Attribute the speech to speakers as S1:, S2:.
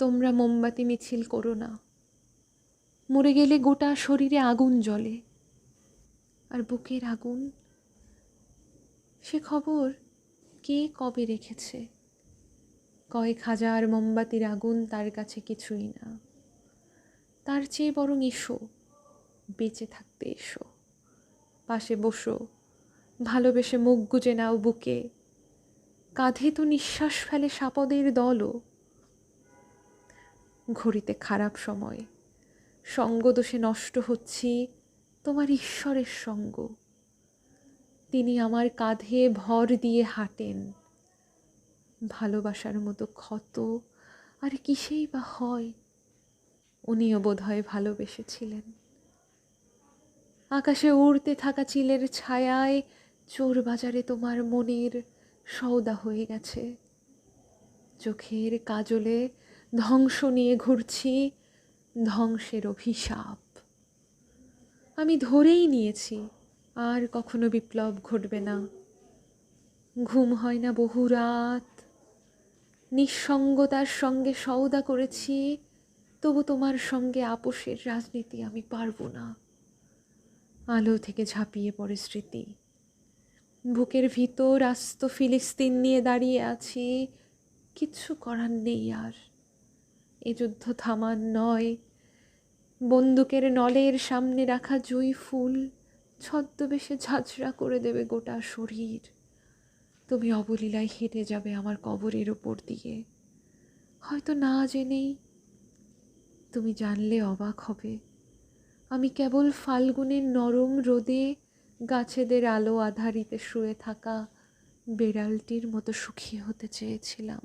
S1: তোমরা মোমবাতি মিছিল করো না, মরে গেলে গোটা শরীরে আগুন জ্বলে। আর বুকের আগুন, সে খবর কে কবে রেখেছে? কয়েক হাজার মোমবাতির আগুন তার কাছে কিছুই না। তার চেয়ে বরং এসো, বেঁচে থাকতে এসো, পাশে বসো, ভালোবেসে মুখ গুজে নাও বুকে। কাঁধে তো নিঃশ্বাস ফেলে সাপদের দলও। ঘড়িতে খারাপ সময়, সঙ্গদোষে নষ্ট হচ্ছি, তোমার ঈশ্বরের সঙ্গ। তিনি আমার কাঁধে ভর দিয়ে হাঁটেন। ভালোবাসার মতো ক্ষত আর কিসেই বা হয়? উনিও বোধহয় ভালোবেসেছিলেন। আকাশে উড়তে থাকা চিলের ছায়ায় চোর বাজারে তোমার মনের সওদা হয়ে গেছে। চোখের কাজলে ধ্বংস নিয়ে ঘুরছি, ধ্বংসের অভিশাপ। আমি ধরেই নিয়েছি আর কখনো বিপ্লব ঘটবে না। ঘুম হয় না বহু রাত, নিঃসঙ্গতার সঙ্গে সওদা করেছি, তবু তোমার সঙ্গে আপোষের রাজনীতি আমি পারবো না। আলো থেকে ঝাঁপিয়ে পড়ে স্মৃতি। বুকের ভিতর আস্ত ফিলিস্তিন নিয়ে দাঁড়িয়ে আছি, কিচ্ছু করার নেই আর। এ যুদ্ধ থামার নয়। বন্দুকের নলের সামনে রাখা জুঁই ফুল ছদ্মবেশে ঝাঁঝরা করে দেবে গোটা শরীর। তুমি অবলীলায় হেঁটে যাবে আমার কবরের ওপর দিয়ে, হয়তো না জেনেই। তুমি জানলে অবাক হবে, আমি কেবল ফাল্গুনের নরম রোদে গাছেদের আলো আধারিতে শুয়ে থাকা বেড়ালটির মতো সুখী হতে চেয়েছিলাম।